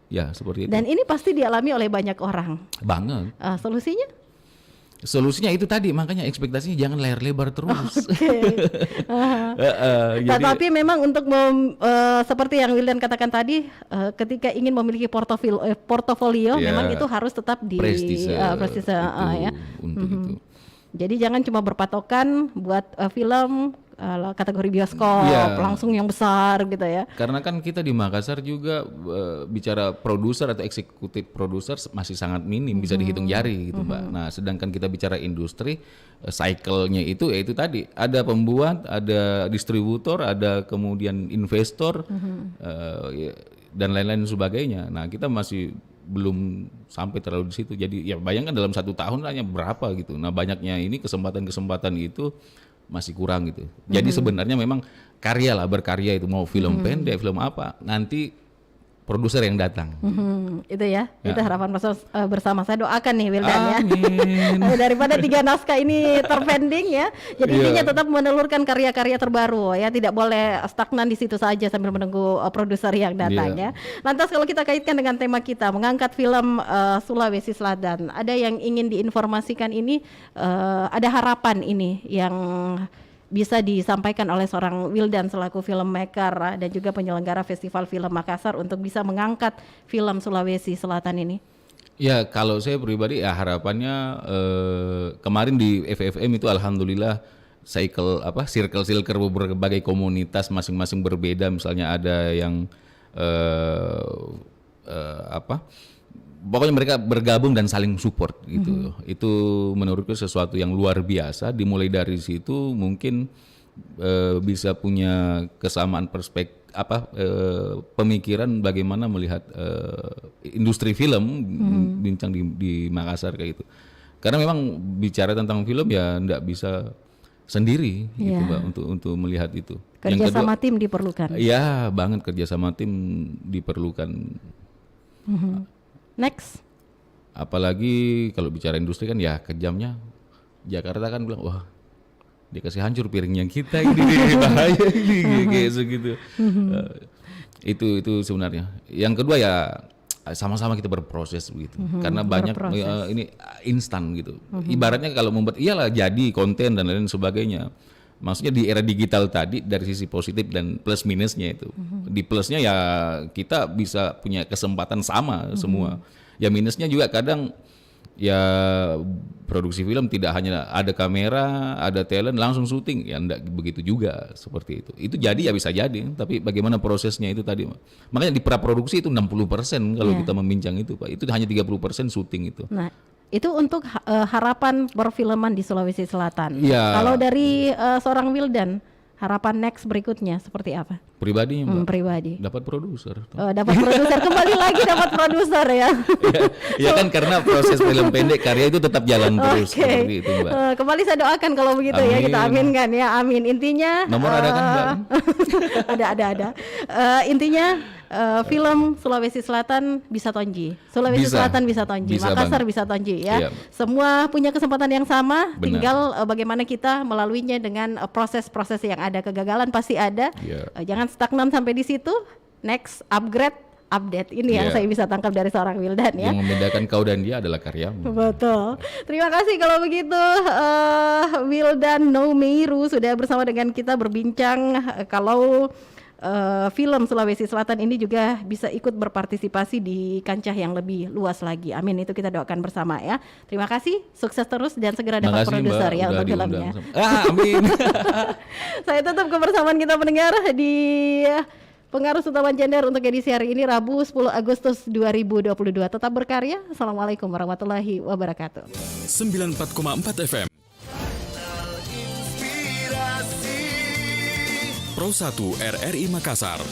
ya seperti itu. Dan ini pasti dialami oleh banyak orang. Banget. Solusinya? Solusinya itu tadi, makanya ekspektasinya jangan layar lebar terus. Jadi Tapi memang untuk seperti yang Wildan katakan tadi, ketika ingin memiliki portofolio, memang itu harus tetap di prestise prestise, itu, ya. untuk itu. Jadi jangan cuma berpatokan buat film kategori bioskop langsung yang besar gitu ya. Karena kan kita di Makassar juga bicara produser atau eksekutif produser masih sangat minim, bisa dihitung jari gitu, Mbak. Nah, sedangkan kita bicara industri, cycle-nya itu yaitu tadi, ada pembuat, ada distributor, ada kemudian investor dan lain-lain sebagainya. Nah, kita masih belum sampai terlalu di situ. Jadi ya bayangkan dalam 1 tahun hanya berapa gitu. Nah, banyaknya ini kesempatan-kesempatan itu masih kurang gitu. Jadi sebenarnya memang karya lah, berkarya itu mau film pendek, film apa, nanti produser yang datang. Itu ya, Ya. itu harapan bersama. Saya doakan nih Wildan ya. Amin. Daripada 3 naskah ini terpending ya. Jadi Iya. intinya tetap menelurkan karya-karya terbaru ya, tidak boleh stagnan di situ saja sambil menunggu produser yang datang Iya. ya. Lantas kalau kita kaitkan dengan tema kita mengangkat film Sulawesi Selatan, ada yang ingin diinformasikan ini, ada harapan ini yang bisa disampaikan oleh seorang Wildan selaku filmmaker dan juga penyelenggara Festival Film Makassar untuk bisa mengangkat film Sulawesi Selatan ini? Ya kalau saya pribadi ya harapannya kemarin di FFM itu alhamdulillah circle berbagai komunitas masing-masing berbeda, misalnya ada yang pokoknya mereka bergabung dan saling support gitu. Itu menurutku sesuatu yang luar biasa. Dimulai dari situ mungkin bisa punya kesamaan pemikiran bagaimana melihat industri film bincang di Makassar kayak gitu. Karena memang bicara tentang film ya enggak bisa sendiri gitu Mbak untuk melihat itu. Kerjasama tim diperlukan. Iya banget, kerjasama tim diperlukan. Next. Apalagi kalau bicara industri kan ya kejamnya Jakarta kan bilang wah dikasih hancur piringnya kita ini bahaya ini kayak segitu. Itu sebenarnya. Yang kedua ya sama-sama kita berproses begitu. Karena banyak ini instan gitu. Ibaratnya kalau membuat iyalah jadi konten dan lain sebagainya. Maksudnya di era digital tadi dari sisi positif dan plus minusnya itu. Di plusnya ya kita bisa punya kesempatan sama semua. Ya minusnya juga kadang ya produksi film tidak hanya ada kamera, ada talent langsung syuting, ya enggak begitu juga seperti itu. Itu jadi ya bisa jadi, tapi bagaimana prosesnya itu tadi. Makanya di praproduksi itu 60% kalau kita membincang itu Pak. Itu hanya 30% syuting itu. Nah, itu untuk harapan perfilman di Sulawesi Selatan. Iya. Kalau dari seorang Wildan, harapan next berikutnya seperti apa? Pribadi Mbak. Pribadi. Dapat produser. Dapat produser, kembali lagi dapat produser ya. Ya kan karena proses film pendek karya itu tetap jalan terus Oke. seperti itu Mbak. Kembali saya doakan kalau begitu ya, kita Amin. aminkan ya, amin. Intinya Nomor ada kan Mbak? ada. Intinya film Sulawesi Selatan bisa tonji. Sulawesi Bisa. Selatan bisa tonji, Bisa Makassar banget. bisa tonji ya. Iya. Semua punya kesempatan yang sama, Benar. tinggal bagaimana kita melaluinya dengan proses-proses yang ada. Kegagalan pasti ada. Iya. Jangan stagnan sampai di situ. Next, update. Ini yang Iya. saya bisa tangkap dari seorang Wildan ya. Yang membedakan kau dan dia adalah karyamu. Betul. Terima kasih kalau begitu Wildan Nomeiru sudah bersama dengan kita berbincang kalau film Sulawesi Selatan ini juga bisa ikut berpartisipasi di kancah yang lebih luas lagi. Amin, itu kita doakan bersama ya. Terima kasih, sukses terus dan segera dapat Makasih, produser Mbak, ya udah untuk diundang filmnya. Amin. Saya tutup kebersamaan kita pendengar di Pengaruh Sutawan Gender untuk edisi hari ini Rabu 10 Agustus 2022. Tetap berkarya. Assalamualaikum warahmatullahi wabarakatuh. 94,4 FM. Inspirasi Pro 1 RRI Makassar.